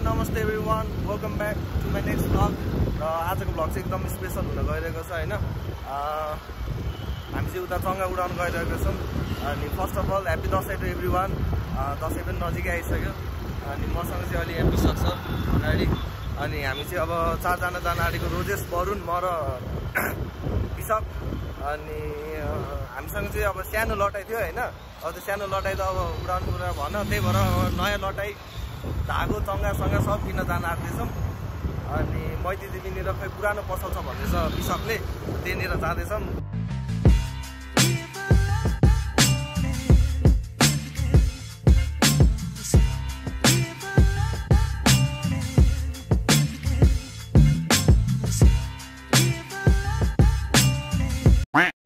नमस्ते everyone, welcome back to my next vlog. र आजको भ्लग चाहिँ एकदम स्पेसल हुन गइरहेको छ हैन। हामी चाहिँ उता चङ्गा उडाउन गइरहेको छौँ। अनि first of all happy Dashain to everyone. Dashain पनि नजिकै आइसक्यो। अनि मसँग चाहिँ अहिले यहाँ पिसक छ अगाडि। अनि हामी चाहिँ अब चारजना जान आँटेको, रोजेस, वरुण, म र पिसक। अनि हामीसँग चाहिँ अब सानो लटाइ थियो हैन। अब त्यो सानो लटाइ त अब उडाउनु कुरा भन, त्यही भएर नयाँ लटाइ धागो चङ्गासँग सब किन्न जान आँट्दैछौँ। अनि मैती दिदीनिर खै पुरानो पसल छ भन्दैछ पिसकले, त्यहीँनिर जाँदैछौँ।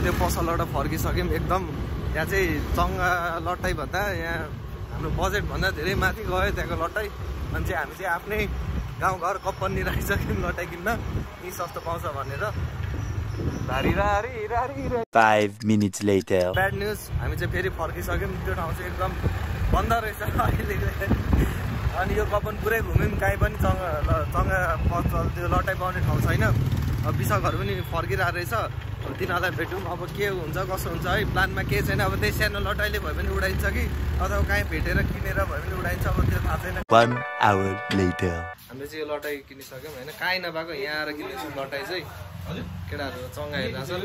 त्यो पसलबाट फर्किसक्यौँ एकदम। यहाँ चाहिँ चङ्गा लट्टाइ भन्दा यहाँ हाम्रो बजेटभन्दा धेरै माथि गयो त्यहाँको लट्टाइ। अनि चाहिँ हामी चाहिँ आफ्नै गाउँघर कप्पनी राखिसक्यौँ लट्टाइ किन्न, यहीँ सस्तो पाउँछ भनेर। 5 minutes later. ब्याड न्युज, हामी चाहिँ फेरि फर्किसक्यौँ। त्यो ठाउँ चाहिँ एकदम बन्द रहेछ अहिले। अनि यो कपन पुरै घुम्यौँ, काहीँ पनि चङ्गा पसल त्यो लट्टाइ पाउने ठाउँ छैन। अब पिसकहरू पनि फर्किरहेको रहेछ। अब तिनीहरूलाई भेटौँ, अब के हुन्छ कसो हुन्छ है। प्लानमा केही छैन, अब त्यही सानो लटाइले भए पनि उडाइन्छ कि अथवा काहीँ भेटेर किनेर भए पनि उडाइन्छ, अब त्यो थाहा छैन। 1 hour later. हामीले चाहिँ यो लटाइ किनिसक्यौँ होइन। काहीँ नभएको यहाँ आएर किनेछौँ लटाइ चाहिँ। केटाहरू चङ्गा हेरिरहेको छ।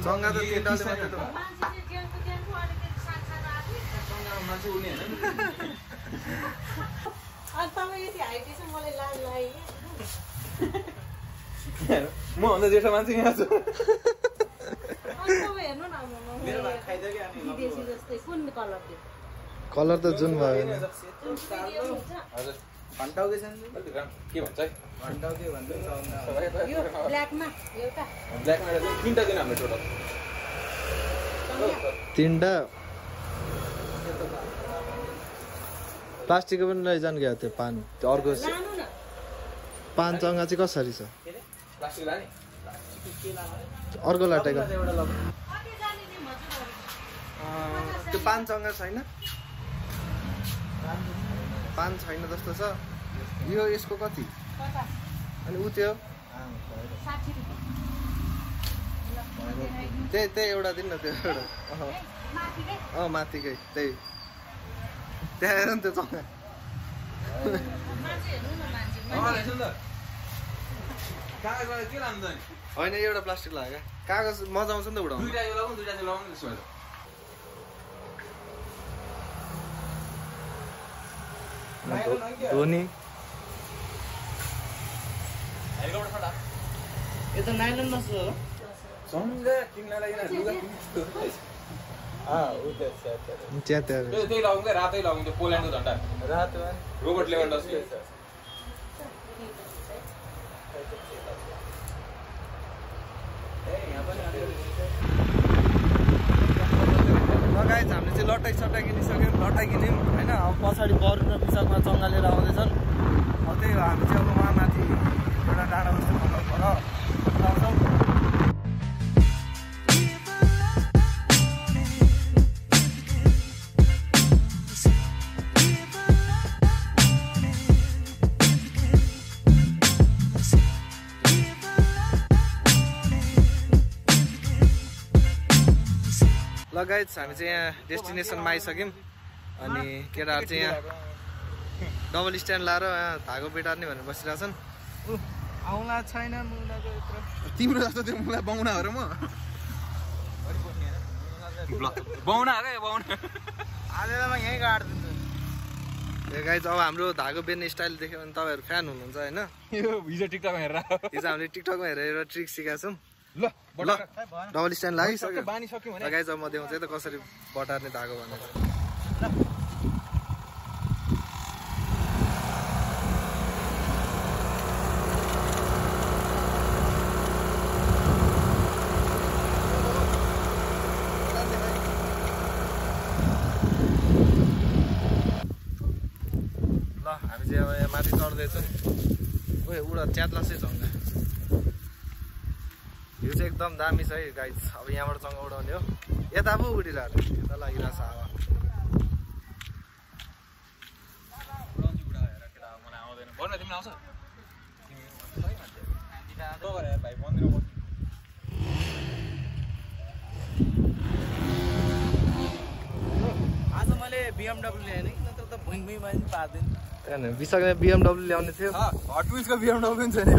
चङ्गा त तिनवटाले मात्रै त म भन्दा जेठो मान्छे यहाँ छु। कलर त जुन भयो नि। हजुर भन्टाउकै छ नि के भन्छ है? भन्टाउकै भन्छ यो ब्ल्याकमा एउटा ब्ल्याकमा तीनटा दिन हाम्रो टोटल तीनटा प्लास्टिकको पनि लैजानु गयो त्यो पान। त्यो अर्को पान चङ्गा चाहिँ कसरी छ? प्लास्टिक लाने अर्को लटाइको त्यो पान चङ्गा छैन, पान छैन जस्तो छ। यो यसको कति? अनि ऊ त्यो त्यही एउटा दिन न, त्यो एउटा माथिकै त्यही त्यहाँ हेर नि त्यो चङ्गा। होइन एउटा प्लास्टिक लाग्यो, कागज मजा आउँछ नि त उडाउनु। धोनी यो त नाइलन मसलो हो। त्यही लगाउँ क्या, रातै लगाउँ त्यो पोल्यान्डको झन्डा रातो रोबर्ट लेभेन्डस्की। लगायत हामीले चाहिँ लट्टाइ सट्टाइ किनिसक्यौँ, लट्टाइ किन्यौँ होइन। अब पछाडि वरुण र पिसकमा चङ्गा लिएर आउँदैछन्। अब त्यही हो, हामी चाहिँ अब उहाँमाथि एउटा डाँडा जस्तो आउँछौँ। लगायत हामी चाहिँ यहाँ डेस्टिनेसनमा आइसक्यौँ। अनि केटाहरू चाहिँ यहाँ डबल स्ट्यान्ड लाएर यहाँ धागो बेटार्ने भनेर बसिरहेछन्। आउला छैन मुलाको यत्रो तिम्रो जस्तो त्यो मुला बाहुना हो र म बाहुना हो क्या बाहुना हालेरमा यहीँ काटिदिन्छु। गाइज अब हाम्रो धागो बेर्ने स्टाइल देख्यो भने तपाईँहरू फ्यान हुनुहुन्छ होइन। यो हिजो टिकटकमा हेरेर हिजो हामीले टिकटकमा हेरेर ट्रिक सिकाएको छौँ। ल डबल स्ट्यान्ड लागिसक्यो। बानी सक्यो भने गाइज अब म देखाउँछु है त कसरी बटार्ने धागो भनेर। ल हामी चाहिँ अब यहाँ माथि चढ्दैछौँ। उडा च्यात्लासै चङ्गा। यो चाहिँ एकदम दामी छ है गाइज। अब यहाँबाट चङ्गा उडाउने हो। यता पो उडिरहेको यता लागिरहेको छ हावा। BMW ल्याएन कि नत्र त भुइँ भुइँमा पनि पार्दैन हैन विशाखले BMW ल्याउने थियो हट व्हिल्सको BMW पनि छैन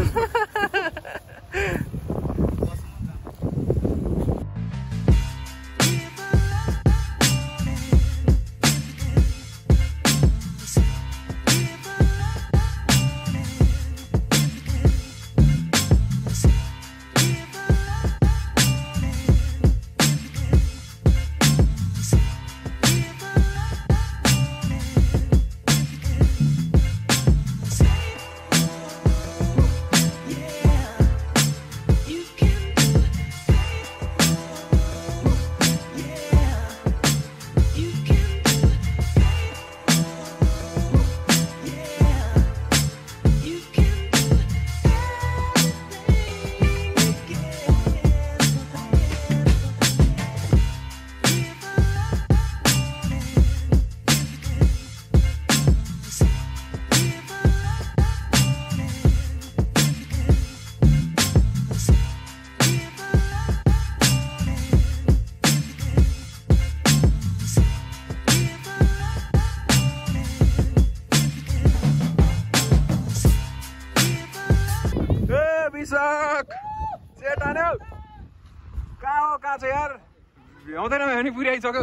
विशाख सेट आन्यो कहाँ छ यार भ्याउँदैन भयो भने पुरी आइसक्यो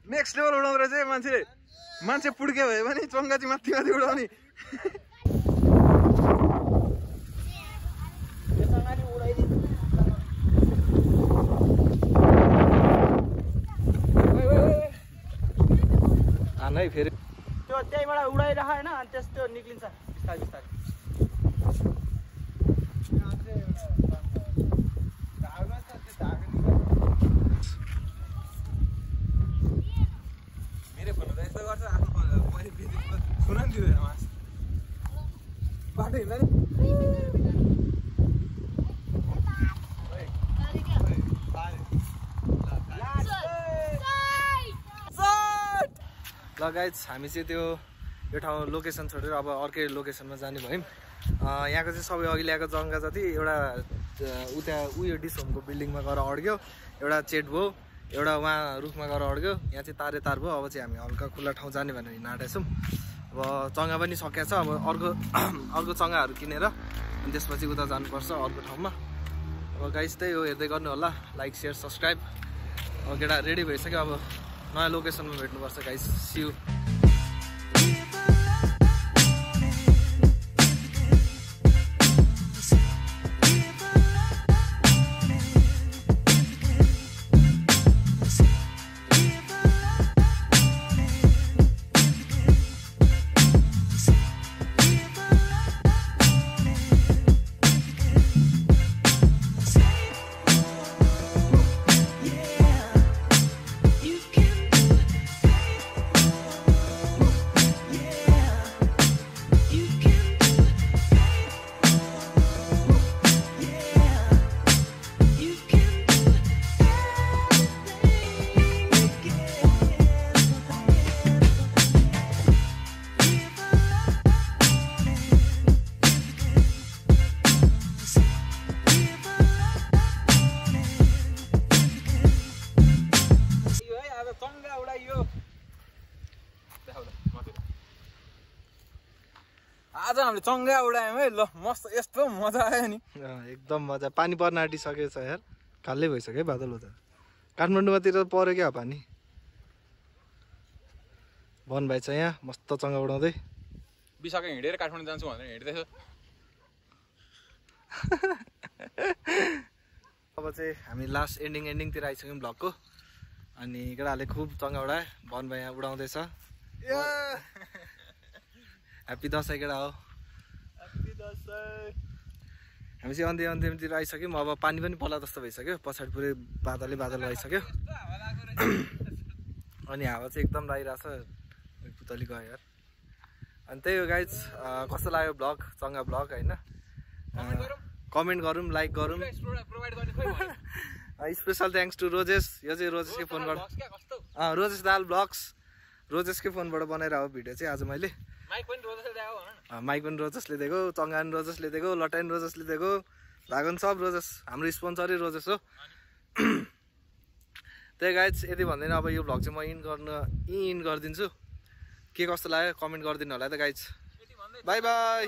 नेक्स्ट लेभल उडाउँदो रहेछ मान्छे पुड्के भयो भने चङ्गा चाहिँ माथि माथि उडाउने हानै फेरि त्यो त्यहीबाट उडाइराख हैन अनि त्यो निक्लिन्छ बिस्तारै बिस्तारै मेरो फोन त यस्तो गर्छ आफ्नो सुन नि दिँदैन मास बाटो हिँड्दा ल गाइज हामी चाहिँ यो ठाउँ लोकेसन छोडेर अब अर्कै लोकेसनमा जाने भयौँ यहाँको चाहिँ सबै अघि ल्याएको जग्गा जति एउटा उयो डिस होमको बिल्डिङमा गएर अड्क्यो एउटा चेट भयो एउटा वहाँ रुखमा गएर अड्क्यो यहाँ चाहिँ तार भयो अब चाहिँ हामी हल्का खुल्ला ठाउँ जाने भनेर हिँडाएको छौँ अब चङ्गा पनि सकिएको छ अब अर्को चङ्गाहरू किनेर अनि त्यसपछि उता जानुपर्छ अर्को ठाउँमा अब गाइज त्यही हो हेर्दै गर्नु होला लाइक सेयर सब्सक्राइब अब केटा रेडी भइसक्यो अब नयाँ लोकेसनमा भेट्नुपर्छ गाइज सी यू आज हामीले चङ्गा उडायौँ है ल मस्त यस्तो मजा आयो नि एकदम मजा पानी पर्न आँटिसकेको छ यार कालै भइसक्यो है बादल उता काठमाडौँमातिर पऱ्यो क्या पानी वन भाइ छ यहाँ मस्त चङ्गा उडाउँदै बिसाको हिँडेर काठमाडौँ जान्छु भनेर हिँड्दैछ अब चाहिँ हामी लास्ट एन्डिङतिर आइसक्यौँ भ्लगको अनि केटाहरूले खुब चङ्गा उडाए वन भाइ यहाँ उडाउँदैछ ह्याप्पी दसैँ केटा हो हामी चाहिँ अन्त्यतिर आइसक्यौँ अब पानी पनि पला जस्तो भइसक्यो पछाडि पुरै बादलै बादल भइसक्यो अनि हावा चाहिँ एकदम लागिरहेछ पुतली गयो यार अनि त्यही हो गाइज कस्तो लाग्यो ब्लग चङ्गा ब्लग होइन कमेन्ट गरौँ लाइक गरौँ स्पेसल थ्याङ्क्स टु रोजेस यो चाहिँ रोजेसकै फोनबाट रोजेस दाल ब्लग्स रोजेसकै फोनबाट बनाएर हो भिडियो चाहिँ आज मैले माइक पनि रोजेसले दिएको चङ्गा पनि रोजेसले दिएको लटाइन रोजेसले दिएको धागन सब रोजेस हाम्रो स्पोन्सरै रोजेस हो त्यही गाइज यति भन्दैन अब यो भ्लग चाहिँ म इन गरिदिन्छु के कस्तो लाग्यो कमेन्ट गरिदिनु होला है त गाइज बाई बाई